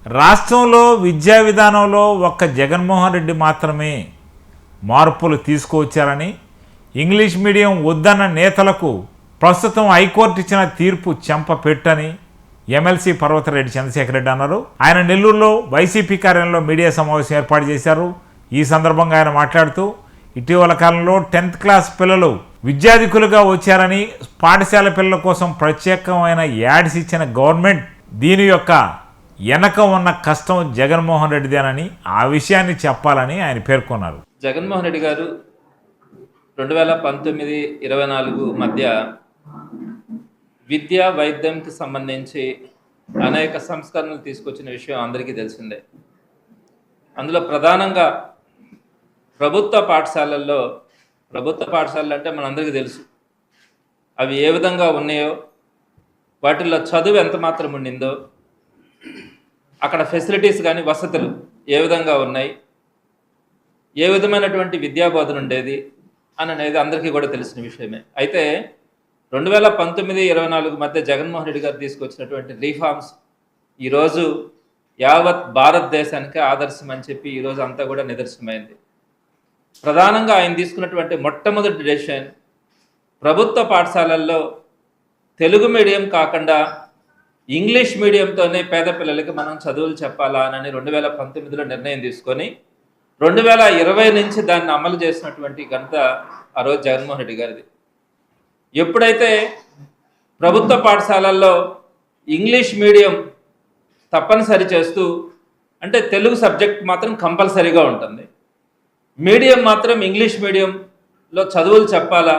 రాష్ట్రంలో విద్యా విధానంలో ఒక్క జగన్మోహన్ రెడ్డి మాత్రమే మార్పులు తీసుకువచ్చారని, ఇంగ్లీష్ మీడియం వద్దన్న నేతలకు ప్రస్తుతం హైకోర్టు ఇచ్చిన తీర్పు చెంపపెట్టని ఎమ్మెల్సీ పర్వతరెడ్డి చంద్రశేఖర్ రెడ్డి అన్నారు. ఆయన నెల్లూరులో వైసీపీ కార్యాలయంలో మీడియా సమావేశం ఏర్పాటు చేశారు. ఈ సందర్భంగా ఆయన మాట్లాడుతూ, ఇటీవల కాలంలో 10th క్లాస్ పిల్లలు విద్యాధికులుగా వచ్చారని, పాఠశాల పిల్లల కోసం ప్రత్యేకమైన యాడ్స్ ఇచ్చిన గవర్నమెంట్, దీని యొక్క వెనక ఉన్న కష్టం జగన్మోహన్ రెడ్డిదేనని, ఆ విషయాన్ని చెప్పాలని ఆయన పేర్కొన్నారు. జగన్మోహన్ రెడ్డి గారు 2019-24 మధ్య విద్యా వైద్యంకి సంబంధించి అనేక సంస్కరణలు తీసుకొచ్చిన విషయం అందరికీ తెలిసిందే. అందులో ప్రధానంగా ప్రభుత్వ పాఠశాలలు అంటే మనందరికీ తెలుసు, అవి ఏ విధంగా ఉన్నాయో, వాటిల్లో చదువు ఎంత మాత్రం ఉండిందో, అక్కడ ఫెసిలిటీస్ కానీ వసతులు ఏ విధంగా ఉన్నాయి, ఏ విధమైనటువంటి విద్యాబోధన ఉండేది అనేది అందరికీ కూడా తెలిసిన విషయమే. అయితే 2019-24 మధ్య జగన్మోహన్ రెడ్డి గారు తీసుకొచ్చినటువంటి రీఫార్మ్స్ ఈరోజు యావత్ భారతదేశానికి ఆదర్శం అని చెప్పి ఈరోజు అంతా కూడా నిదర్శనమైంది. ప్రధానంగా ఆయన తీసుకున్నటువంటి మొట్టమొదటి డెసిషన్, ప్రభుత్వ పాఠశాలల్లో తెలుగు మీడియం కాకుండా ఇంగ్లీష్ మీడియంతోనే పేద పిల్లలకి మనం చదువులు చెప్పాలా అని 2019లో నిర్ణయం తీసుకొని 2020 నుంచి దాన్ని అమలు చేసినటువంటి ఘనత ఆ రోజు జగన్మోహన్ రెడ్డి గారిది. ఎప్పుడైతే ప్రభుత్వ పాఠశాలల్లో ఇంగ్లీష్ మీడియం తప్పనిసరి చేస్తూ, అంటే తెలుగు సబ్జెక్ట్ మాత్రం కంపల్సరీగా ఉంటుంది, మీడియం మాత్రం ఇంగ్లీష్ మీడియంలో చదువులు చెప్పాలా,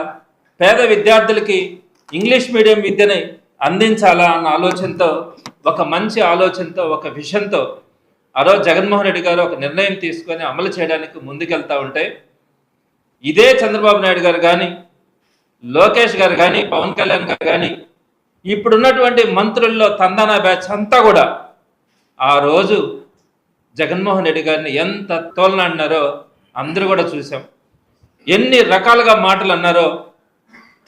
పేద విద్యార్థులకి ఇంగ్లీష్ మీడియం విద్యని అందించాలా అన్న ఆలోచనతో, ఒక మంచి ఆలోచనతో, ఒక విషన్తో ఆ రోజు జగన్మోహన్ రెడ్డి గారు ఒక నిర్ణయం తీసుకొని అమలు చేయడానికి ముందుకెళ్తూ ఉంటే, ఇదే చంద్రబాబు నాయుడు గారు కానీ, లోకేష్ గారు కానీ, పవన్ కళ్యాణ్ గారు కానీ, ఇప్పుడున్నటువంటి మంత్రుల్లో తందానా బ్యాచ్ అంతా కూడా ఆ రోజు జగన్మోహన్ రెడ్డి గారిని ఎంత తోలనాడినారో అందరూ కూడా చూసాం. ఎన్ని రకాలుగా మాటలు అన్నారో,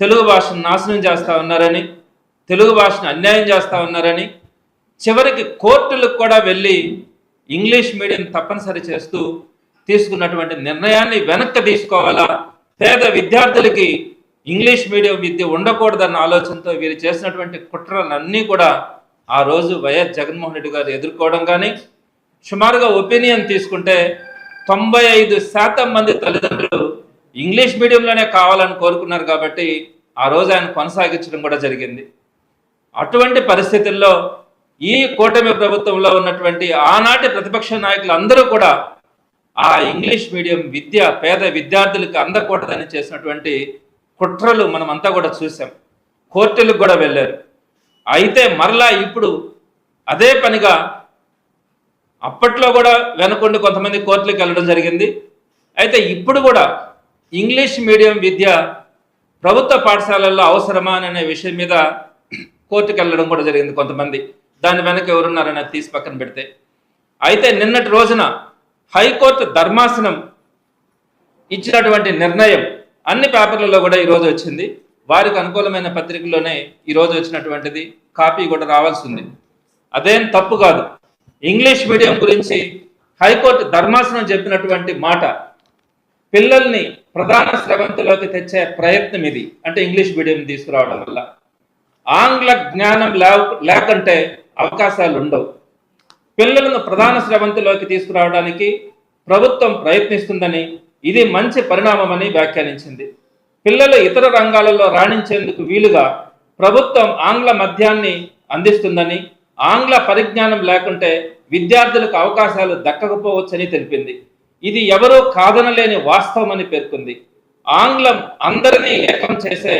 తెలుగు భాషను నాశనం చేస్తూ ఉన్నారని, తెలుగు భాషను అన్యాయం చేస్తూ ఉన్నారని, చివరికి కోర్టులకు కూడా వెళ్ళి ఇంగ్లీష్ మీడియం తప్పనిసరి చేస్తూ తీసుకున్నటువంటి నిర్ణయాన్ని వెనక్కి తీసుకోవాలా, పేద విద్యార్థులకి ఇంగ్లీష్ మీడియం విద్య ఉండకూడదన్న ఆలోచనతో వీరు చేసినటువంటి కుట్రలన్నీ కూడా ఆ రోజు వైఎస్ జగన్మోహన్ రెడ్డి గారు ఎదుర్కోవడం. కానీ సుమారుగా ఒపీనియన్ తీసుకుంటే 95% మంది తల్లిదండ్రులు ఇంగ్లీష్ మీడియంలోనే కావాలని కోరుకున్నారు. కాబట్టి ఆ రోజు ఆయన కొనసాగించడం కూడా జరిగింది. అటువంటి పరిస్థితుల్లో ఈ కూటమి ప్రభుత్వంలో ఉన్నటువంటి ఆనాటి ప్రతిపక్ష నాయకులు అందరూ కూడా ఆ ఇంగ్లీష్ మీడియం విద్య పేద విద్యార్థులకు అందకూడదని చేసినటువంటి కుట్రలు మనమంతా కూడా చూసాం. కోర్టులకు కూడా వెళ్ళారు. అయితే మరలా ఇప్పుడు అదే పనిగా అప్పట్లో కూడా వెనకుండి కొంతమంది కోర్టులకు వెళ్ళడం జరిగింది. అయితే ఇప్పుడు కూడా ఇంగ్లీష్ మీడియం విద్య ప్రభుత్వ పాఠశాలల్లో అవసరమా అనే విషయం మీద కోర్టుకు వెళ్ళడం కూడా జరిగింది కొంతమంది. దాని వెనక ఎవరున్నారనేది తీసి పక్కన పెడితే, అయితే నిన్నటి రోజున హైకోర్టు ధర్మాసనం ఇచ్చినటువంటి నిర్ణయం అన్ని పేపర్లలో కూడా ఈరోజు వచ్చింది. వారికి అనుకూలమైన పత్రికల్లోనే ఈరోజు వచ్చినటువంటిది కాపీ కూడా రావాల్సి ఉంది. అదేం తప్పు కాదు. ఇంగ్లీష్ మీడియం గురించి హైకోర్టు ధర్మాసనం చెప్పినటువంటి మాట, పిల్లల్ని ప్రధాన స్రవంతిలోకి తెచ్చే ప్రయత్నం ఇది. అంటే ఇంగ్లీష్ మీడియం తీసుకురావడం వల్ల ఆంగ్ల జ్ఞానం లేకుంటే అవకాశాలు ఉండవు. పిల్లలను ప్రధాన స్రవంతిలోకి తీసుకురావడానికి ప్రభుత్వం ప్రయత్నిస్తుందని, ఇది మంచి పరిణామమని వ్యాఖ్యానించింది. పిల్లలు ఇతర రంగాలలో రాణించేందుకు వీలుగా ప్రభుత్వం ఆంగ్ల మధ్యాన్ని అందిస్తుందని, ఆంగ్ల పరిజ్ఞానం లేకుంటే విద్యార్థులకు అవకాశాలు దక్కకపోవచ్చని తెలిపింది. ఇది ఎవరూ కాదనలేని వాస్తవమని పేర్కొంది. ఆంగ్లం అందరినీ ఏకం చేసే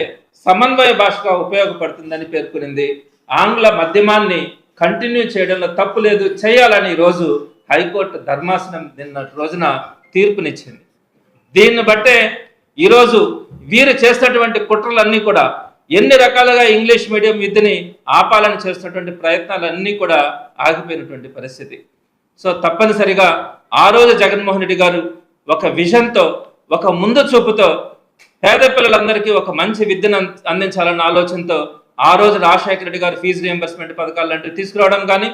సమన్వయ భాషగా ఉపయోగపడుతుందని పేర్కొనింది. ఆంగ్ల మాధ్యమాన్ని కంటిన్యూ చేయడంలో తప్పు లేదు, చేయాలని ఈరోజు హైకోర్టు ధర్మాసనం నిన్న రోజున తీర్పునిచ్చింది. దీన్ని బట్టే ఈరోజు వీరు చేసినటువంటి కుట్రలన్నీ కూడా, ఎన్ని రకాలుగా ఇంగ్లీష్ మీడియం విద్యని ఆపాలని చేస్తున్నటువంటి ప్రయత్నాలన్నీ కూడా ఆగిపోయినటువంటి పరిస్థితి. సో తప్పనిసరిగా ఆ రోజు జగన్మోహన్ రెడ్డి గారు ఒక విజన్తో, ఒక ముందు చూపుతో పేద పిల్లలందరికీ ఒక మంచి విద్యను అందించాలన్న ఆలోచనతో ఆ రోజు రాజశేఖర రెడ్డి గారు ఫీజు రియంబర్స్మెంట్ పథకాలు లాంటివి తీసుకురావడం కానీ,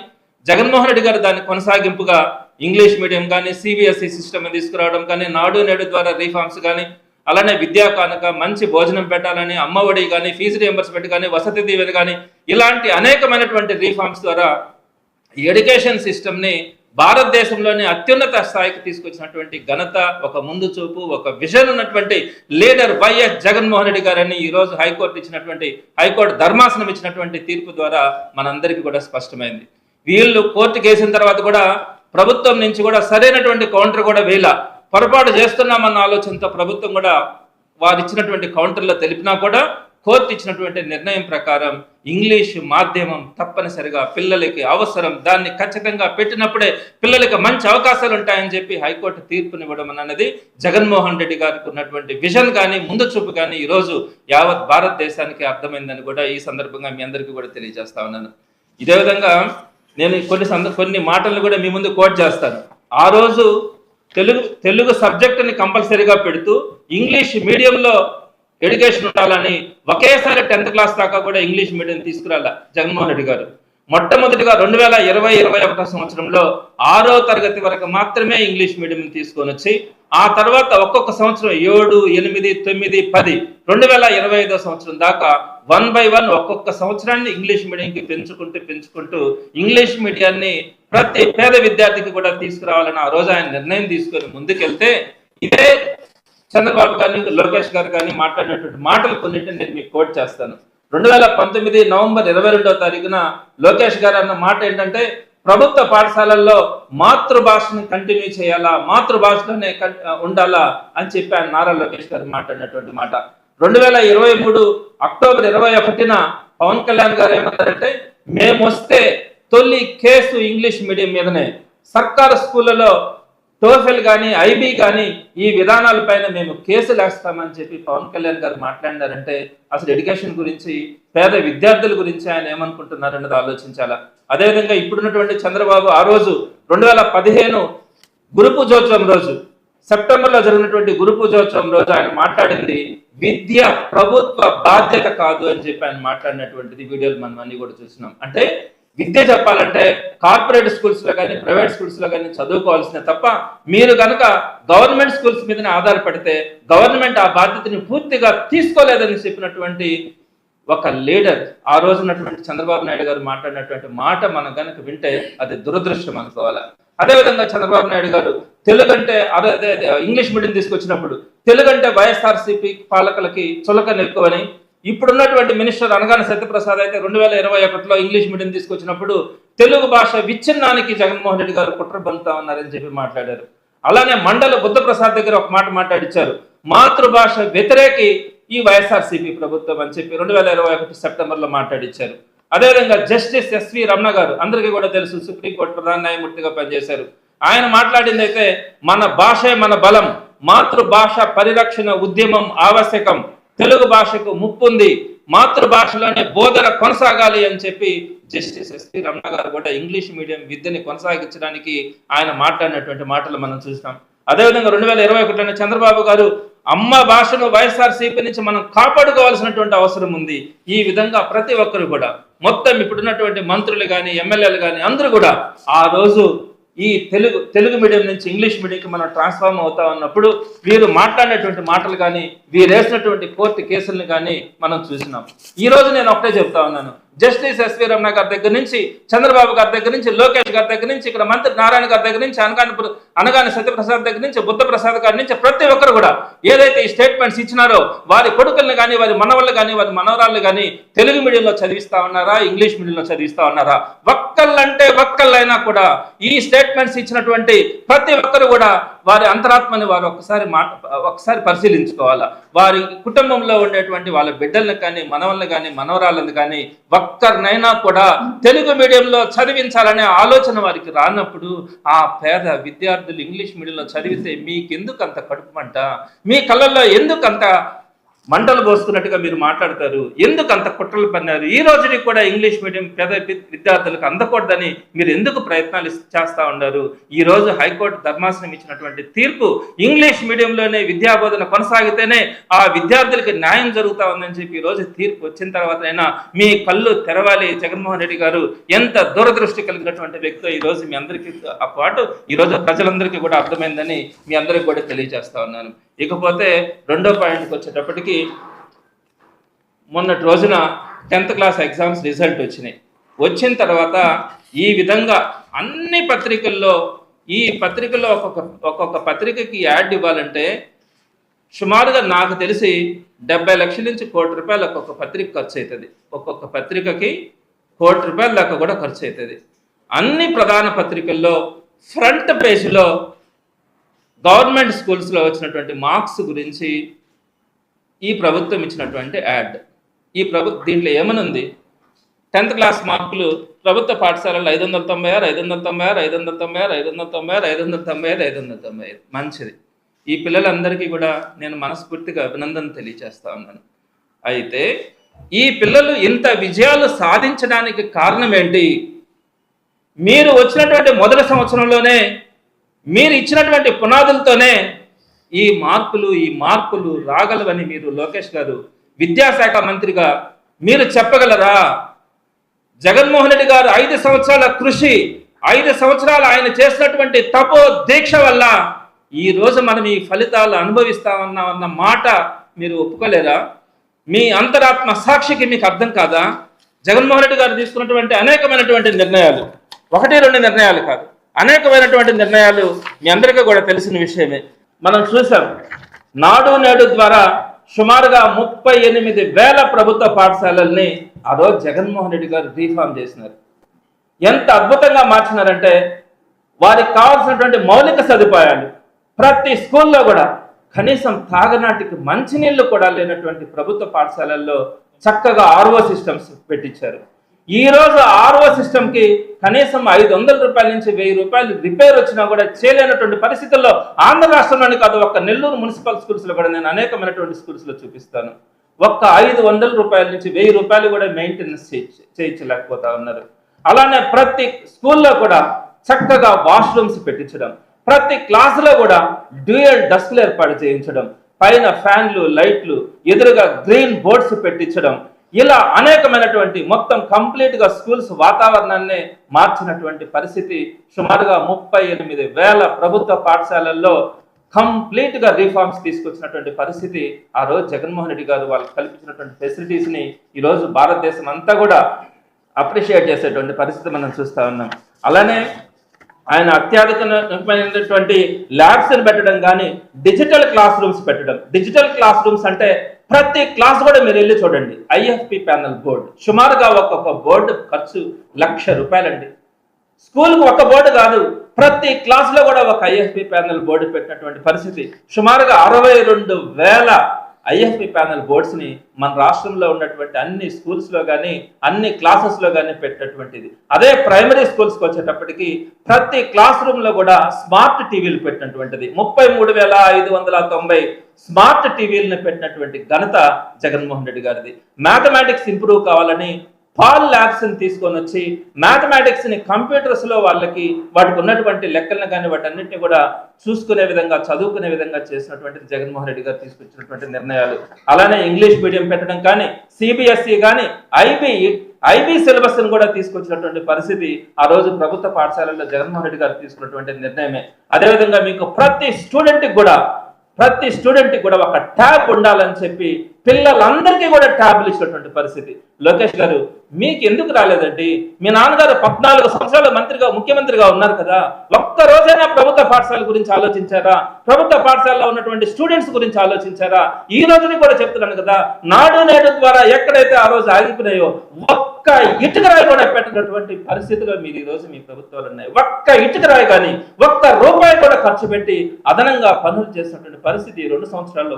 జగన్మోహన్ రెడ్డి గారు దాని కొనసాగింపుగా ఇంగ్లీష్ మీడియం కానీ సిబిఎస్ఈ సిస్టమ్ తీసుకురావడం కానీ నాడు నేడు ద్వారా రీఫార్మ్స్ కానీ అలానే విద్యా కానుక మంచి భోజనం పెట్టాలని అమ్మఒడి కానీ ఫీజు రియంబర్స్మెంట్ కానీ వసతి దీవెన కానీ ఇలాంటి అనేకమైనటువంటి రీఫార్మ్స్ ద్వారా ఎడ్యుకేషన్ సిస్టమ్ని భారతదేశంలోని అత్యున్నత స్థాయికి తీసుకొచ్చినటువంటి ఘనత, ఒక ముందు చూపు, ఒక విజన్ ఉన్నటువంటి లీడర్ వైఎస్ జగన్మోహన్ రెడ్డి గారని ఈరోజు హైకోర్టు ధర్మాసనం ఇచ్చినటువంటి తీర్పు ద్వారా మనందరికీ కూడా స్పష్టమైంది. వీళ్ళు కోర్టుకు వేసిన తర్వాత కూడా ప్రభుత్వం నుంచి కూడా సరైనటువంటి కౌంటర్ కూడా పొరపాటు చేస్తున్నామన్న ఆలోచనతో ప్రభుత్వం కూడా వారు ఇచ్చినటువంటి కౌంటర్లో తెలిపినా కూడా కోర్టు ఇచ్చినటువంటి నిర్ణయం ప్రకారం ఇంగ్లీష్ మాధ్యమం తప్పనిసరిగా పిల్లలకి అవసరం, దాన్ని ఖచ్చితంగా పెట్టినప్పుడే పిల్లలకి మంచి అవకాశాలు ఉంటాయని చెప్పి హైకోర్టు తీర్పునివ్వడం అన్నది జగన్మోహన్ రెడ్డి గారికి ఉన్నటువంటి విజన్ కానీ ముందు చూపు కానీ ఈరోజు యావత్ భారతదేశానికి అర్థమైందని కూడా ఈ సందర్భంగా మీ అందరికీ కూడా తెలియజేస్తా ఉన్నాను. ఇదే విధంగా నేను కొన్ని మాటలను కూడా మీ ముందు కోట్ చేస్తాను. ఆ రోజు తెలుగు సబ్జెక్టుని కంపల్సరీగా పెడుతూ ఇంగ్లీష్ మీడియంలో ఎడ్యుకేషన్ ఉండాలని ఒకేసారి 10th క్లాస్ దాకా కూడా ఇంగ్లీష్ మీడియం తీసుకురాల జగన్మోహన్ రెడ్డి గారు. మొట్టమొదటిగా 2020-21 సంవత్సరంలో 6వ తరగతి వరకు మాత్రమే ఇంగ్లీష్ మీడియం తీసుకొని వచ్చి ఆ తర్వాత ఒక్కొక్క సంవత్సరం 7, 8, 9, 10 2025 సంవత్సరం దాకా 1 by 1 ఒక్కొక్క సంవత్సరాన్ని ఇంగ్లీష్ మీడియంకి పెంచుకుంటూ ఇంగ్లీష్ మీడియాన్ని ప్రతి పేద విద్యార్థికి కూడా తీసుకురావాలని ఆ రోజు ఆయన నిర్ణయం తీసుకొని ముందుకెళ్తే ఇదే చంద్రబాబు గారిని లోకేష్ గారు కానీ మాట్లాడినటువంటి మాటలు కొన్నింటిని నేను మీకు కోట్ చేస్తాను. 2019 నవంబర్ 22వ తారీఖున లోకేష్ గారు అన్న మాట ఏంటంటే ప్రభుత్వ పాఠశాలల్లో మాతృభాషని కంటిన్యూ చేయాలా, మాతృభాషలోనే ఉండాలా అని చెప్పి ఆయన నారా లోకేష్ గారు మాట్లాడినటువంటి మాట. 2023 అక్టోబర్ 21న పవన్ కళ్యాణ్ గారు ఏమన్నారంటే మేము వస్తే తొలి కేసు ఇంగ్లీష్ మీడియం మీదనే, సర్కారు స్కూళ్ళలో టోఫెల్ కానీ ఐబీ కానీ ఈ విధానాలపైన మేము కేసులు వేస్తామని చెప్పి పవన్ కళ్యాణ్ గారు మాట్లాడినారంటే అసలు ఎడ్యుకేషన్ గురించి, పేద విద్యార్థుల గురించి ఆయన ఏమనుకుంటున్నారన్నది ఆలోచించాలా. అదేవిధంగా ఇప్పుడున్నటువంటి చంద్రబాబు ఆ రోజు 2015 గురు పూజోత్సవం రోజు, సెప్టెంబర్లో జరిగినటువంటి గురు పూజోత్సవం రోజు ఆయన మాట్లాడింది విద్య ప్రభుత్వ బాధ్యత కాదు అని చెప్పి ఆయన మాట్లాడినటువంటిది వీడియోలు మనం అన్ని కూడా చూసినాం. అంటే విద్య చెప్పాలంటే కార్పొరేట్ స్కూల్స్ లో కానీ ప్రైవేట్ స్కూల్స్ లో కానీ చదువుకోవాల్సిన తప్ప మీరు కనుక గవర్నమెంట్ స్కూల్స్ మీదనే ఆధారపడితే గవర్నమెంట్ ఆ బాధ్యతని పూర్తిగా తీసుకోలేదని చెప్పినటువంటి ఒక లీడర్ ఆ రోజు ఉన్నటువంటి చంద్రబాబు నాయుడు గారు మాట్లాడినటువంటి మాట మనం కనుక వింటే అది దురదృష్టం అనుకోవాలి. అదేవిధంగా చంద్రబాబు నాయుడు గారు తెలుగు అంటే ఇంగ్లీష్ మీడియం తీసుకొచ్చినప్పుడు తెలుగు అంటే వైఎస్ఆర్సీపీ పాలకులకి చులకన ఎక్కువని, ఇప్పుడున్నటువంటి మినిస్టర్ అనగానే సత్యప్రసాద్ అయితే 2021లో ఇంగ్లీష్ మీడియం తీసుకొచ్చినప్పుడు తెలుగు భాష విచ్ఛిన్నానికి జగన్మోహన్ రెడ్డి గారు కుట్ర బంతా ఉన్నారని చెప్పి మాట్లాడారు. అలానే మండల బుద్ధప్రసాద్ దగ్గర ఒక మాట మాట్లాడిచ్చారు, మాతృభాష వ్యతిరేకి ఈ వైఎస్ఆర్సీపీ ప్రభుత్వం అని చెప్పి 2021 సెప్టెంబర్లో మాట్లాడిచ్చారు. అదేవిధంగా జస్టిస్ ఎస్వి రమణ గారు అందరికీ కూడా తెలుసు, సుప్రీంకోర్టు ప్రధాన న్యాయమూర్తిగా పనిచేశారు. ఆయన మాట్లాడింది అయితే మన భాషే మన బలం, మాతృభాష పరిరక్షణ ఉద్యమం ఆవశ్యకం, తెలుగు భాషకు ముప్పుంది, మాతృభాషలోనే బోధన కొనసాగాలి అని చెప్పి జస్టిస్ ఎస్వి రమణ గారు కూడా ఇంగ్లీష్ మీడియం విద్యని కొనసాగించడానికి ఆయన మాట్లాడినటువంటి మాటలు మనం చూసినాం. అదేవిధంగా 2021లో చంద్రబాబు గారు అమ్మ భాషను వైఎస్ఆర్సీపీ నుంచి మనం కాపాడుకోవాల్సినటువంటి అవసరం ఉంది. ఈ విధంగా ప్రతి ఒక్కరు కూడా మొత్తం ఇప్పుడున్నటువంటి మంత్రులు కానీ ఎమ్మెల్యేలు కానీ అందరూ కూడా ఆ రోజు ఈ తెలుగు మీడియం నుంచి ఇంగ్లీష్ మీడియంకి మనం ట్రాన్స్ఫార్మ్ అవుతా ఉన్నప్పుడు వీరు మాట్లాడినటువంటి మాటలు కానీ వీరు వేసినటువంటి కోర్టు కేసులను కానీ మనం చూసినాం. ఈ రోజు నేను ఒకటే చెప్తా ఉన్నాను, జస్టిస్ ఎస్వి రమణ గారి దగ్గర నుంచి, చంద్రబాబు గారి దగ్గర నుంచి, లోకేష్ గారి దగ్గర నుంచి, ఇక్కడ మంత్రి నారాయణ గారి దగ్గర నుంచి, అనగాని సత్యప్రసాద్ దగ్గర నుంచి, బుద్ధప్రసాద్ గారి నుంచి ప్రతి ఒక్కరు కూడా ఏదైతే ఈ స్టేట్మెంట్స్ ఇచ్చినారో వారి కొడుకులను కానీ వారి మనవళ్ళు కానీ వారి మనవరాళ్ళు కానీ తెలుగు మీడియంలో చదివిస్తా ఉన్నారా, ఇంగ్లీష్ మీడియంలో చదివిస్తా ఉన్నారా? ఒక్కళ్ళంటే ఒక్కళ్ళైనా కూడా ఈ స్టేట్మెంట్స్ ఇచ్చినటువంటి ప్రతి ఒక్కరు కూడా వారి అంతరాత్మని వారు ఒకసారి పరిశీలించుకోవాలా. వారి కుటుంబంలో ఉండేటువంటి వాళ్ళ బిడ్డలను కానీ మనవల్ని కానీ మనవరాళ్ళని కానీ ఒక్కరినైనా కూడా తెలుగు మీడియంలో చదివించాలనే ఆలోచన వారికి రానప్పుడు ఆ పేద విద్యార్థులు ఇంగ్లీష్ మీడియంలో చదివితే మీకెందుకు అంత కడుపుమంట, మీ కళ్ళల్లో ఎందుకు అంత మంటలు పోసుకున్నట్టుగా మీరు మాట్లాడతారు. ఎందుకు అంత కుట్రలు పన్నారు? ఈ రోజుకి కూడా ఇంగ్లీష్ మీడియం పేద విద్యార్థులకు అందకూడదని మీరు ఎందుకు ప్రయత్నాలు చేస్తూ ఉన్నారు? ఈ రోజు హైకోర్టు ధర్మాసనం ఇచ్చినటువంటి తీర్పు ఇంగ్లీష్ మీడియంలోనే విద్యాబోధన కొనసాగితేనే ఆ విద్యార్థులకి న్యాయం జరుగుతూ ఉందని చెప్పి ఈ రోజు తీర్పు వచ్చిన తర్వాతైనా మీ కళ్ళు తెరవాలి. జగన్మోహన్ రెడ్డి గారు ఎంత దూరదృష్టి కలిగినటువంటి వ్యక్తో ఈ రోజు మీ అందరికీ పాటు ఈ రోజు ప్రజలందరికీ కూడా అర్థమైందని మీ అందరికీ కూడా తెలియజేస్తా ఉన్నాను. ఇకపోతే రెండో పాయింట్కి వచ్చేటప్పటికి, మొన్నటి రోజున 10th క్లాస్ ఎగ్జామ్స్ రిజల్ట్ వచ్చినాయి. వచ్చిన తర్వాత ఈ విధంగా అన్ని పత్రికల్లో ఒక్కొక్క పత్రికకి యాడ్ ఇవ్వాలంటే సుమారుగా నాకు తెలిసి 70 లక్షల నుంచి ₹1 కోటి ఒక్కొక్క పత్రిక ఖర్చు అవుతుంది. ఒక్కొక్క పత్రికకి ₹1 కోటి దాకా కూడా ఖర్చు అవుతుంది. అన్ని ప్రధాన పత్రికల్లో ఫ్రంట్ పేజీలో గవర్నమెంట్ స్కూల్స్లో వచ్చినటువంటి మార్క్స్ గురించి ఈ ప్రభుత్వం ఇచ్చినటువంటి యాడ్. దీంట్లో ఏమనుంది? 10th క్లాస్ మార్కులు ప్రభుత్వ పాఠశాలలో 596, 596, 596, 596, 595, 595. మంచిది. ఈ పిల్లలందరికీ కూడా నేను మనస్ఫూర్తిగా అభినందన తెలియజేస్తా ఉన్నాను. అయితే ఈ పిల్లలు ఇంత విజయాలు సాధించడానికి కారణం ఏంటి? మీరు వచ్చినటువంటి మొదటి సంవత్సరంలోనే మీరు ఇచ్చినటువంటి పునాదులతోనే ఈ మార్పులు రాగలవని మీరు లోకేష్ గారు విద్యాశాఖ మంత్రిగా మీరు చెప్పగలరా? జగన్మోహన్ రెడ్డి గారు 5 సంవత్సరాల కృషి, 5 సంవత్సరాలు ఆయన చేసినటువంటి తపో దీక్ష వల్ల ఈ రోజు మనం ఈ ఫలితాలు అనుభవిస్తామన్న మాట మీరు ఒప్పుకోలేరా? మీ అంతరాత్మ సాక్షికి మీకు అర్థం కాదా? జగన్మోహన్ రెడ్డి గారు తీసుకున్నటువంటి అనేకమైనటువంటి నిర్ణయాలు, 1-2 నిర్ణయాలు కాదు, అనేకమైనటువంటి నిర్ణయాలు మీ అందరికీ కూడా తెలిసిన విషయమే. మనం చూసాం, నాడు నేడు ద్వారా సుమారుగా 38,000 ప్రభుత్వ పాఠశాలల్ని ఆ రోజు జగన్మోహన్ రెడ్డి గారు రీఫార్మ్ చేసినారు. ఎంత అద్భుతంగా మార్చినారంటే వారికి కావాల్సినటువంటి మౌలిక సదుపాయాలు ప్రతి స్కూల్లో కూడా, కనీసం తాగనాటికి మంచినీళ్లు కూడా లేనటువంటి ప్రభుత్వ పాఠశాలల్లో చక్కగా RO సిస్టమ్స్ పెట్టించారు. ఈ రోజు RO సిస్టమ్కి కనీసం ₹500 నుంచి ₹1000 రిపేర్ వచ్చినా కూడా చేయలేనటువంటి పరిస్థితుల్లో ఆంధ్ర రాష్ట్రంలోని కాదు, ఒక్క నెల్లూరు మున్సిపల్ స్కూల్స్లో కూడా నేను అనేకమైనటువంటి స్కూల్స్లో చూపిస్తాను. ఒక్క ₹500 నుంచి ₹1000 కూడా మెయింటెనెన్స్ చేయించలేకపోతా ఉన్నారు. అలానే ప్రతి స్కూల్లో కూడా చక్కగా వాష్రూమ్స్ పెట్టించడం, ప్రతి క్లాసులో కూడా డ్యూయల్ డస్క్లు ఏర్పాటు చేయించడం, పైన ఫ్యాన్లు, లైట్లు, ఎదురుగా గ్రీన్ బోర్డ్స్ పెట్టించడం, ఇలా అనేకమైనటువంటి మొత్తం కంప్లీట్గా స్కూల్స్ వాతావరణాన్ని మార్చినటువంటి పరిస్థితి. సుమారుగా 38,000 ప్రభుత్వ పాఠశాలల్లో కంప్లీట్గా రీఫార్మ్స్ తీసుకొచ్చినటువంటి పరిస్థితి. ఆ రోజు జగన్మోహన్ రెడ్డి గారు వాళ్ళకి కల్పించినటువంటి ఫెసిలిటీస్ని ఈరోజు భారతదేశం అంతా కూడా అప్రిషియేట్ చేసేటువంటి పరిస్థితి మనం చూస్తూ ఉన్నాం. అలానే ఆయన అత్యాధునికమైనటువంటి ల్యాబ్స్ని పెట్టడం కానీ, డిజిటల్ క్లాస్ రూమ్స్ పెట్టడం. డిజిటల్ క్లాస్ రూమ్స్ అంటే ప్రతి క్లాస్ కూడా మీరు వెళ్ళి చూడండి, IFP ప్యానల్ బోర్డు, సుమారుగా ఒక్కొక్క బోర్డు ఖర్చు ₹1,00,000 అండి. స్కూల్కి ఒక బోర్డు కాదు, ప్రతి క్లాస్లో కూడా ఒక IFP ప్యానల్ బోర్డు పెట్టినటువంటి పరిస్థితి. సుమారుగా 62,000 IFP ప్యానల్ బోర్డ్స్ని మన రాష్ట్రంలో ఉన్నటువంటి అన్ని స్కూల్స్లో కానీ, అన్ని క్లాసెస్లో కానీ పెట్టినటువంటిది. అదే ప్రైమరీ స్కూల్స్కి వచ్చేటప్పటికి ప్రతి క్లాస్ రూమ్లో కూడా స్మార్ట్ టీవీలు పెట్టినటువంటిది. 33,590 స్మార్ట్ టీవీలను పెట్టినటువంటి ఘనత జగన్మోహన్ రెడ్డి గారిది. మ్యాథమెటిక్స్ ఇంప్రూవ్ కావాలని పాల్ ల్యాబ్స్ని తీసుకొని వచ్చి మ్యాథమెటిక్స్ని కంప్యూటర్స్లో వాటికి ఉన్నటువంటి లెక్కలను కానీ వాటన్నిటిని కూడా చూసుకునే విధంగా, చదువుకునే విధంగా చేసినటువంటిది జగన్మోహన్ రెడ్డి గారు తీసుకొచ్చినటువంటి నిర్ణయాలు. అలానే ఇంగ్లీష్ మీడియం పెట్టడం కానీ, CBSE కానీ, ఐబీ సిలబస్ను కూడా తీసుకొచ్చినటువంటి పరిస్థితి ఆ రోజు ప్రభుత్వ పాఠశాలల్లో జగన్మోహన్ రెడ్డి గారు తీసుకున్నటువంటి నిర్ణయమే. అదేవిధంగా మీకు ప్రతి స్టూడెంట్కి కూడా ఒక ట్యాబ్ ఉండాలని చెప్పి పిల్లలందరికీ కూడా ట్యాబ్లు ఇచ్చినటువంటి పరిస్థితి. లోకేష్ గారు, మీకు ఎందుకు రాలేదండి? మీ నాన్నగారు 14 సంవత్సరాల ముఖ్యమంత్రిగా ఉన్నారు కదా, ఒక్క రోజైనా ప్రభుత్వ పాఠశాల గురించి ఆలోచించారా? ప్రభుత్వ పాఠశాలలో ఉన్నటువంటి స్టూడెంట్స్ గురించి ఆలోచించారా? ఈ రోజుని కూడా చెప్తున్నాను కదా, నాడు నేడు ద్వారా ఎక్కడైతే ఆ రోజు ఆగిపోయినాయో ఒక్క ఇటుకరాయి కూడా పెట్టినటువంటి పరిస్థితిలో మీరు ఈ రోజు మీ ప్రభుత్వాలు ఉన్నాయి. ఒక్క ఇటుకరాయి కానీ, ఒక్క రూపాయి కూడా ఖర్చు పెట్టి అదనంగా పనులు చేసినటువంటి పరిస్థితి 2 సంవత్సరాల్లో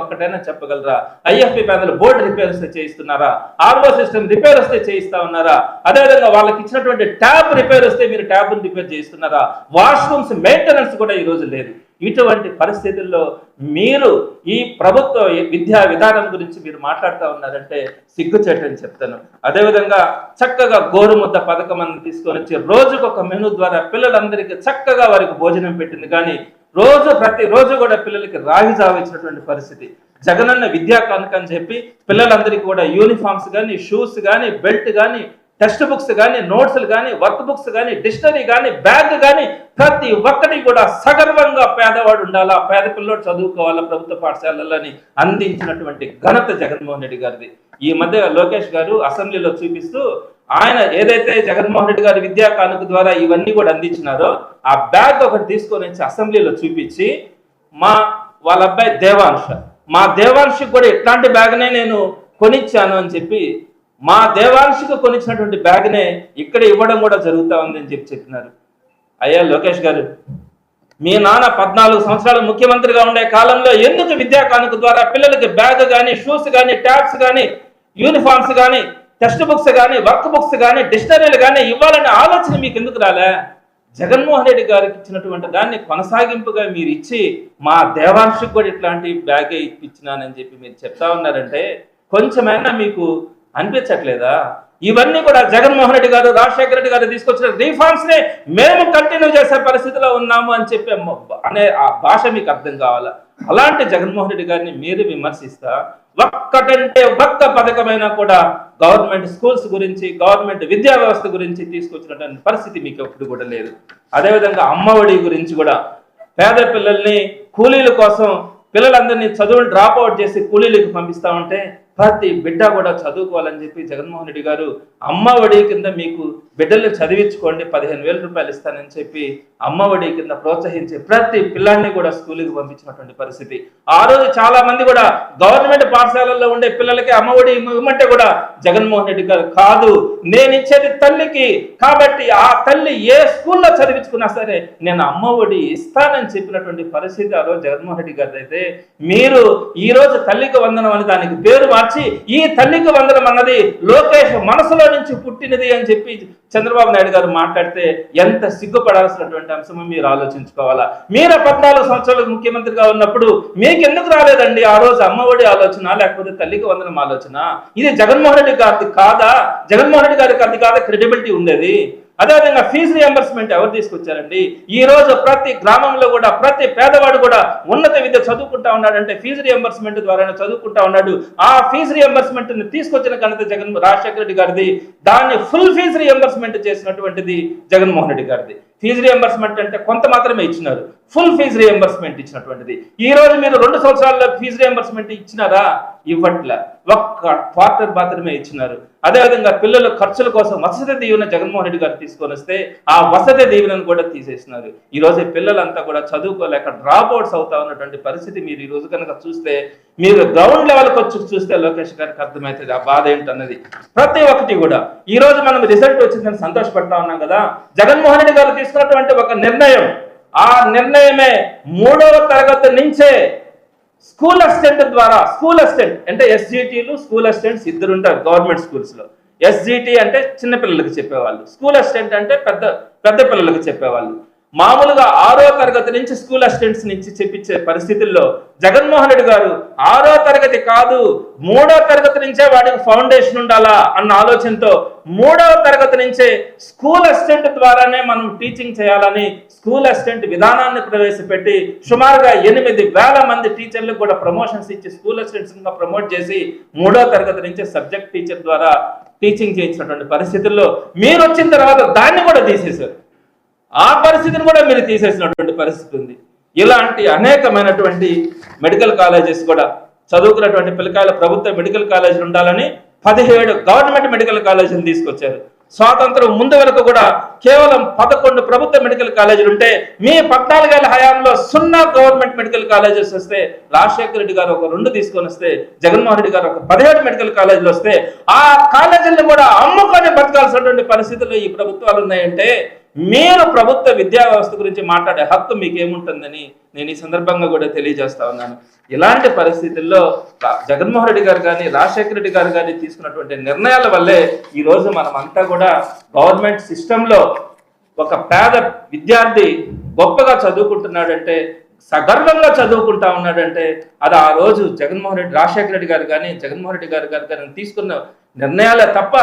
ఒక్కటైనా చెప్పగలరా? IFP ప్యానల్ బోర్డు రిపేర్ వస్తే చేయిస్తున్నారా? RO సిస్టమ్ రిపేర్ వస్తే చేయిస్తా ఉన్నారా? అదేవిధంగా వాళ్ళకి ఇచ్చినటువంటి ట్యాబ్ రిపేర్ వస్తే మీరు ట్యాబ్ను రిపేర్ చేయిస్తున్నారా? వాష్రూమ్స్ మెయింటెనెన్స్ కూడా ఈ రోజు లేదు. ఇటువంటి పరిస్థితుల్లో మీరు ఈ ప్రభుత్వ విద్యా విధానం గురించి మీరు మాట్లాడుతూ ఉన్నారంటే సిగ్గుచేటని చెప్తాను. అదేవిధంగా చక్కగా గోరుముద్ద పథకం అని తీసుకొని వచ్చి రోజుకొక మెనూ ద్వారా పిల్లలందరికీ చక్కగా వారికి భోజనం పెట్టింది. కానీ ప్రతిరోజు కూడా పిల్లలకి రాగి జావ ఇచ్చినటువంటి పరిస్థితి. జగనన్న విద్యా కానుక అని చెప్పి పిల్లలందరికీ కూడా యూనిఫామ్స్ కానీ, షూస్ కానీ, బెల్ట్ కానీ, టెక్స్ట్ బుక్స్ కానీ, నోట్స్లు కానీ, వర్క్ బుక్స్ కానీ, డిక్షనరీ కానీ, బ్యాగ్ కానీ ప్రతి ఒక్కటి కూడా సగర్వంగా పేదవాడు ఉండాలా, పేద పిల్లోడు చదువుకోవాలా ప్రభుత్వ పాఠశాలలని అందించినటువంటి ఘనత జగన్మోహన్ రెడ్డి గారిది. ఈ మధ్య లోకేష్ గారు అసెంబ్లీలో చూపిస్తూ ఆయన ఏదైతే జగన్మోహన్ రెడ్డి గారి విద్యా కానుక ద్వారా ఇవన్నీ కూడా అందించినారో ఆ బ్యాగ్ ఒకటి తీసుకొని వచ్చి అసెంబ్లీలో చూపించి వాళ్ళ అబ్బాయి మా దేవాంశకి కూడా ఇట్లాంటి బ్యాగ్నే నేను కొనిచ్చాను అని చెప్పి మా దేవాంశకు కొనిచ్చినటువంటి బ్యాగ్నే ఇక్కడ ఇవ్వడం కూడా జరుగుతూ ఉందని చెప్పినారు. అయ్యా లోకేష్ గారు, మీ నాన్న 14 సంవత్సరాలు ముఖ్యమంత్రిగా ఉండే కాలంలో ఎందుకు విద్యా కానుక ద్వారా పిల్లలకి బ్యాగ్ కానీ, షూస్ కానీ, ట్యాబ్స్ కానీ, యూనిఫామ్స్ కానీ, టెక్స్ట్ బుక్స్ కానీ, వర్క్ బుక్స్ కానీ, డిక్షనరీలు కానీ ఇవ్వాలనే ఆలోచన మీకు ఎందుకు రాలే? జగన్మోహన్ రెడ్డి గారికి ఇచ్చినటువంటి దాన్ని కొనసాగింపుగా మీరు ఇచ్చి మా దేవాంశకు కూడా ఇట్లాంటి బ్యాగే ఇప్పించినానని చెప్పి మీరు చెప్తా ఉన్నారంటే కొంచెమైనా మీకు అనిపించట్లేదా? ఇవన్నీ కూడా జగన్మోహన్ రెడ్డి గారు, రాజశేఖర రెడ్డి గారు తీసుకొచ్చిన రీఫార్మ్స్ నే మేము కంటిన్యూ చేసే పరిస్థితిలో ఉన్నాము అని చెప్పి అనే ఆ భాష మీకు అర్థం కావాలా? అలాంటి జగన్మోహన్ రెడ్డి గారిని మీరు విమర్శిస్తా ఒక్కటంటే ఒక్క పథకమైనా కూడా గవర్నమెంట్ స్కూల్స్ గురించి, గవర్నమెంట్ విద్యా వ్యవస్థ గురించి తీసుకొచ్చినటువంటి పరిస్థితి మీకు ఎప్పుడు కూడా లేదు. అదేవిధంగా అమ్మఒడి గురించి కూడా పేద పిల్లల్ని కూలీల కోసం పిల్లలందరినీ చదువులు డ్రాప్ అవుట్ చేసి కూలీలకు పంపిస్తా ఉంటే ప్రతి బిడ్డ కూడా చదువుకోవాలని చెప్పి జగన్మోహన్ రెడ్డి గారు అమ్మఒడి కింద మీకు బిడ్డల్ని చదివించుకోండి 15,000 రూపాయలు ఇస్తానని చెప్పి అమ్మఒడి కింద ప్రోత్సహించి ప్రతి పిల్లాన్ని కూడా స్కూల్కి పంపించినటువంటి పరిస్థితి. ఆ రోజు చాలా మంది కూడా గవర్నమెంట్ పాఠశాలల్లో ఉండే పిల్లలకి అమ్మఒడి ఇవ్వమంటే కూడా జగన్మోహన్ రెడ్డి గారు కాదు, నేను ఇచ్చేది తల్లికి, కాబట్టి ఆ తల్లి ఏ స్కూల్లో చదివించుకున్నా సరే నేను అమ్మఒడి ఇస్తానని చెప్పినటువంటి పరిస్థితి ఆ రోజు జగన్మోహన్ రెడ్డి గారు. అయితే మీరు ఈ రోజు తల్లికి వందనం అని దానికి పేరు మార్చి ఈ తల్లికి వందనం అన్నది లోకేష్ మనసులో నుంచి పుట్టినది అని చెప్పి చంద్రబాబు నాయుడు గారు మాట్లాడితే ఎంత సిగ్గుపడాల్సినటువంటి అంశం మీరు ఆలోచించుకోవాలా. మీరు 14 సంవత్సరాలకు ముఖ్యమంత్రిగా ఉన్నప్పుడు మీకు ఎందుకు రాలేదండి ఆ రోజు అమ్మఒడి ఆలోచన, లేకపోతే తల్లికి వందనం ఆలోచన? ఇది జగన్మోహన్ రెడ్డి గారిది కాదా? జగన్మోహన్ రెడ్డి గారికి అది కాదా క్రెడిబిలిటీ ఉండేది? అదేవిధంగా ఫీజు రియంబర్స్మెంట్ ఎవరు తీసుకొచ్చారండి? ఈ రోజు ప్రతి గ్రామంలో కూడా ప్రతి పేదవాడు కూడా ఉన్నత విద్య చదువుకుంటా ఉన్నాడంటే ఫీజు రియంబర్స్మెంట్ ద్వారా చదువుకుంటా ఉన్నాడు. ఆ ఫీజు రియంబర్స్మెంట్ తీసుకొచ్చిన ఘనత రాజశేఖర రెడ్డి గారిది. దాన్ని ఫుల్ ఫీజు రియంబర్స్మెంట్ చేసినటువంటిది జగన్మోహన్ రెడ్డి గారిది. ఫీజు రియంబర్స్మెంట్ అంటే కొంత మాత్రమే ఇచ్చినారు, ఫుల్ ఫీజు రియంబర్స్మెంట్ ఇచ్చినటువంటిది. ఈ రోజు మీరు 2 సంవత్సరాల్లో ఫీజు రియంబర్స్మెంట్ ఇచ్చినారా? ఇవ్వట్లే, ఒక్క క్వార్టర్ మాత్రమే ఇచ్చినారు. అదేవిధంగా పిల్లల ఖర్చుల కోసం వసతి దీవెన జగన్మోహన్ రెడ్డి గారు తీసుకొని వస్తే ఆ వసతి దీవెనను కూడా తీసేసినారు. ఈ రోజు పిల్లలంతా కూడా చదువుకోలేక డ్రాప్ అవుట్స్ అవుతా ఉన్నటువంటి పరిస్థితి మీరు ఈ రోజు కనుక చూస్తే, మీరు గ్రౌండ్ లెవెల్కి వచ్చి చూస్తే లోకేష్ గారికి అర్థమవుతుంది ఆ బాధ ఏంటన్నది. ప్రతి ఒక్కటి కూడా ఈ రోజు మనం రిజల్ట్ వచ్చిందని సంతోషపడతా ఉన్నాం కదా. జగన్మోహన్ రెడ్డి గారు తీసుకున్నటువంటి ఒక నిర్ణయం, ఆ నిర్ణయమే 3వ తరగతి నుంచే స్కూల్ అసిస్టెంట్ ద్వారా, స్కూల్ అసిస్టెంట్ అంటే ఎస్జిటీలు, స్కూల్ అసిస్టెంట్స్ ఇద్దరు ఉంటారు గవర్నమెంట్ స్కూల్స్ లో. ఎస్జిటి అంటే చిన్న పిల్లలకు చెప్పేవాళ్ళు, స్కూల్ అసిస్టెంట్ అంటే పెద్ద పిల్లలకు చెప్పేవాళ్ళు. మామూలుగా 6వ తరగతి నుంచి స్కూల్ అసిస్టెంట్స్ నుంచి చెప్పించే పరిస్థితుల్లో జగన్మోహన్ రెడ్డి గారు 6వ తరగతి కాదు 3వ తరగతి నుంచే వాడికి ఫౌండేషన్ ఉండాలా అన్న ఆలోచనతో 3వ తరగతి నుంచే స్కూల్ అసిస్టెంట్ ద్వారానే మనం టీచింగ్ చేయాలని స్కూల్ అసిస్టెంట్ విధానాన్ని ప్రవేశపెట్టి సుమారుగా 8,000 మంది టీచర్లకు కూడా ప్రమోషన్స్ ఇచ్చి స్కూల్ అసిస్టెంట్స్ గా ప్రమోట్ చేసి 3వ తరగతి నుంచే సబ్జెక్ట్ టీచర్ ద్వారా టీచింగ్ చేయించినటువంటి పరిస్థితుల్లో మీరు వచ్చిన తర్వాత దాన్ని కూడా తీసేశారు. ఆ పరిస్థితిని కూడా మీరు తీసేసినటువంటి పరిస్థితి ఉంది. ఇలాంటి అనేకమైనటువంటి మెడికల్ కాలేజెస్ కూడా చదువుకున్నటువంటి పిల్లకాయల ప్రభుత్వ మెడికల్ కాలేజీలు ఉండాలని 17 గవర్నమెంట్ మెడికల్ కాలేజీలు తీసుకొచ్చారు. స్వాతంత్రం ముందు వరకు కూడా కేవలం 11 ప్రభుత్వ మెడికల్ కాలేజీలు ఉంటే మీ 14 ఏళ్ల హయాంలో 0 గవర్నమెంట్ మెడికల్ కాలేజెస్ వస్తే రాజశేఖర రెడ్డి గారు ఒక 2 తీసుకొని వస్తే జగన్మోహన్ రెడ్డి గారు ఒక 17 మెడికల్ కాలేజీలు వస్తే ఆ కాలేజీలను కూడా అమ్ముకొని బతకాల్సినటువంటి పరిస్థితుల్లో ఈ ప్రభుత్వాలు ఉన్నాయంటే మీరు ప్రభుత్వ విద్యా వ్యవస్థ గురించి మాట్లాడే హక్కు మీకేముంటుందని నేను ఈ సందర్భంగా కూడా తెలియజేస్తా ఉన్నాను. ఇలాంటి పరిస్థితుల్లో జగన్మోహన్ రెడ్డి గారు కానీ రాజశేఖర రెడ్డి గారు కానీ తీసుకున్నటువంటి నిర్ణయాల వల్లే ఈ రోజు మనం అంతా కూడా గవర్నమెంట్ సిస్టంలో ఒక పేద విద్యార్థి గొప్పగా చదువుకుంటున్నాడంటే సగర్వంగా చదువుకుంటా ఉన్నాడంటే అది ఆ రోజు జగన్మోహన్ రెడ్డి, రాజశేఖర రెడ్డి గారు కానీ జగన్మోహన్ రెడ్డి గారు తీసుకున్న నిర్ణయాలే తప్ప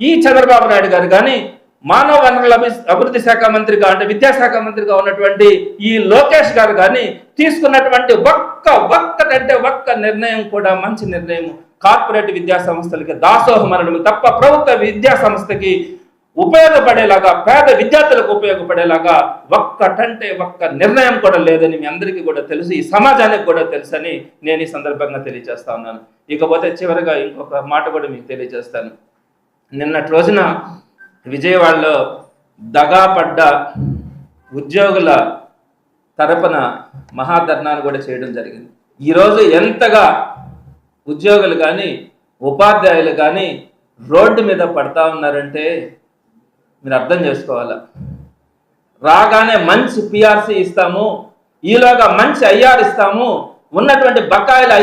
ఈ చంద్రబాబు నాయుడు గారు కానీ మానవ వనరుల అభివృద్ధి శాఖ మంత్రిగా అంటే విద్యాశాఖ మంత్రిగా ఉన్నటువంటి ఈ లోకేష్ గారు కానీ తీసుకున్నటువంటి ఒక్క నిర్ణయం కూడా మంచి నిర్ణయం, కార్పొరేట్ విద్యా సంస్థలకి దాసోహం అనడం తప్ప ప్రభుత్వ విద్యా సంస్థకి ఉపయోగపడేలాగా, పేద విద్యార్థులకు ఉపయోగపడేలాగా ఒక్క నిర్ణయం కూడా లేదని మీ అందరికీ కూడా తెలుసు, ఈ సమాజానికి కూడా తెలుసని నేను ఈ సందర్భంగా తెలియజేస్తా ఉన్నాను. ఇకపోతే చివరిగా ఇంకొక మాట కూడా మీకు తెలియజేస్తాను. నిన్నటి రోజున విజయవాడలో దగాపడ్డ ఉద్యోగుల తరపున మహాధర్నాను కూడా చేయడం జరిగింది. ఈరోజు ఎంతగా ఉద్యోగులు కానీ ఉపాధ్యాయులు కానీ రోడ్డు మీద పడతా ఉన్నారంటే మీరు అర్థం చేసుకోవాలా. రాగానే మంచి పిఆర్సీ ఇస్తాము, ఈలోగా మంచి ఐఆర్ ఇస్తాము, ఉన్నటువంటి బకాయిలు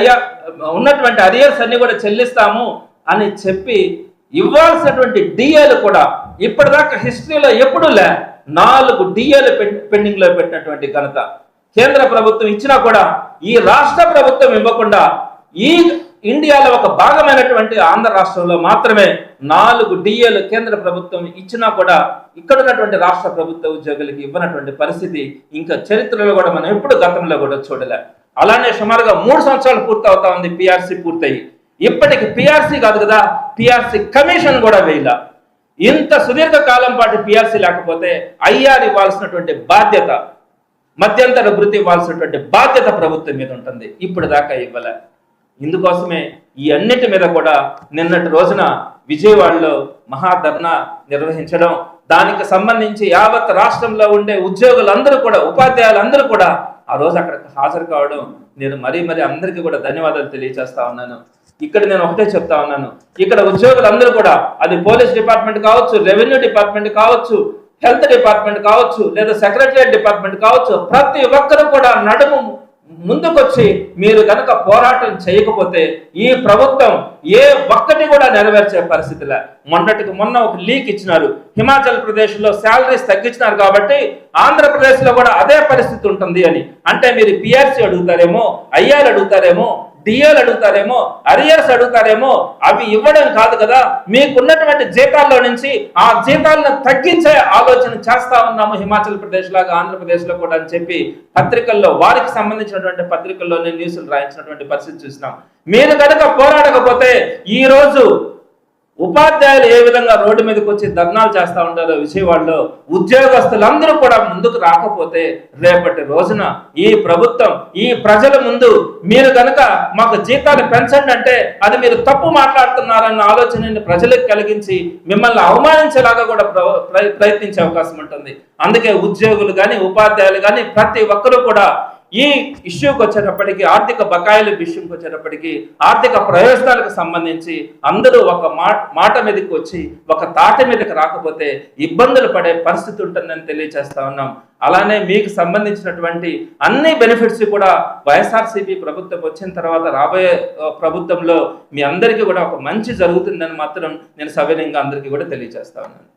ఉన్నటువంటి అరియర్స్ అన్ని కూడా చెల్లిస్తాము అని చెప్పి ఇవ్వాల్సినటువంటి డిఏలు కూడా ఇప్పటిదాకా హిస్టరీలో ఎప్పుడూ 4 డిఏలు పెండింగ్ లో పెట్టినటువంటి ఘనత కేంద్ర ప్రభుత్వం ఇచ్చినా కూడా ఈ రాష్ట్ర ప్రభుత్వం ఇవ్వకుండా ఈ ఇండియాలో ఒక భాగమైనటువంటి ఆంధ్ర రాష్ట్రంలో మాత్రమే 4 డిఏలు కేంద్ర ప్రభుత్వం ఇచ్చినా కూడా ఇక్కడ ఉన్నటువంటి రాష్ట్ర ప్రభుత్వ ఉద్యోగులకి ఇవ్వనటువంటి పరిస్థితి ఇంకా చరిత్రలో కూడా మనం ఎప్పుడు గతంలో కూడా చూడలే. అలానే సుమారుగా 3 సంవత్సరాలు పూర్తి అవుతా ఉంది పిఆర్సీ పూర్తయి. ఇప్పటికి పిఆర్సీ కాదు కదా, పిఆర్సీ కమిషన్ కూడా వేయాల. ఇంత సుదీర్ఘ కాలం పాటు పిఆర్సీ లేకపోతే ఐఆర్ ఇవ్వాల్సినటువంటి బాధ్యత, మధ్యంతర వృత్తి ఇవ్వాల్సినటువంటి బాధ్యత ప్రభుత్వం మీద ఉంటుంది. ఇప్పుడు దాకా ఇవ్వలే. ఇందుకోసమే ఈ అన్నిటి మీద కూడా నిన్నటి రోజున విజయవాడలో మహాధర్నా నిర్వహించడం, దానికి సంబంధించి యావత్ రాష్ట్రంలో ఉండే ఉద్యోగులందరూ కూడా, ఉపాధ్యాయులందరూ కూడా ఆ రోజు అక్కడికి హాజరు కావడం నేను మరీ అందరికీ కూడా ధన్యవాదాలు తెలియజేస్తా ఉన్నాను. ఇక్కడ నేను ఒకటే చెప్తా ఉన్నాను, ఇక్కడ ఉద్యోగులందరూ కూడా అది పోలీస్ డిపార్ట్మెంట్ కావచ్చు, రెవెన్యూ డిపార్ట్మెంట్ కావచ్చు, హెల్త్ డిపార్ట్మెంట్ కావచ్చు, లేదా సెక్రటరియట్ డిపార్ట్మెంట్ కావచ్చు, ప్రతి ఒక్కరూ కూడా నడుము ముందుకొచ్చి మీరు కనుక పోరాటం చేయకపోతే ఈ ప్రభుత్వం ఏ ఒక్కటి కూడా నెరవేర్చే పరిస్థితిలే. మొన్న ఒక లీక్ ఇచ్చినారు, హిమాచల్ ప్రదేశ్ లో శాలరీస్ తగ్గించినారు కాబట్టి ఆంధ్రప్రదేశ్ లో కూడా అదే పరిస్థితి ఉంటుంది అని. అంటే మీరు పిఆర్సీ అడుగుతారేమో, ఐఆర్ అడుగుతారేమో, డిఏలు అడుగుతారేమో, అరియర్స్ అడుగుతారేమో, అవి ఇవ్వడం కాదు కదా, మీకున్నటువంటి జీతాల్లో నుంచి ఆ జీతాలను తగ్గించే ఆలోచన చేస్తా ఉన్నాము హిమాచల్ ప్రదేశ్ లాగా ఆంధ్రప్రదేశ్ లో కూడా అని చెప్పి పత్రికల్లో, వారికి సంబంధించినటువంటి పత్రికల్లోనే న్యూస్లు రాయించినటువంటి పరిస్థితి చూసినాం. మీరు కనుక పోరాడకపోతే ఈ రోజు ఉపాధ్యాయులు ఏ విధంగా రోడ్డు మీదకి వచ్చి ధర్నాలు చేస్తా ఉంటారో విజయవాడలో, ఉద్యోగస్తులందరూ కూడా ముందుకు రాకపోతే రేపటి రోజున ఈ ప్రభుత్వం ఈ ప్రజల ముందు మీరు కనుక మాకు జీతాలు పెంచండి అంటే అది మీరు తప్పు మాట్లాడుతున్నారన్న ఆలోచనని ప్రజలకు కలిగించి మిమ్మల్ని అవమానించేలాగా కూడా ప్రయత్నించే అవకాశం ఉంటుంది. అందుకే ఉద్యోగులు కానీ ఉపాధ్యాయులు కానీ ప్రతి ఒక్కరూ కూడా ఈ ఇష్యూకి వచ్చేటప్పటికి, ఆర్థిక బకాయిల విషయంకి వచ్చేటప్పటికి, ఆర్థిక ప్రయోజనాలకు సంబంధించి అందరూ ఒక మాట మీదకి వచ్చి ఒక తాట మీదకి రాకపోతే ఇబ్బందులు పడే పరిస్థితి ఉంటుందని తెలియజేస్తా ఉన్నాం. అలానే మీకు సంబంధించినటువంటి అన్ని బెనిఫిట్స్ కూడా వైఎస్ఆర్సీపీ ప్రభుత్వం వచ్చిన తర్వాత రాబోయే ప్రభుత్వంలో మీ అందరికీ కూడా ఒక మంచి జరుగుతుందని మాత్రం నేను సవినయంగా అందరికీ కూడా తెలియజేస్తా ఉన్నాను.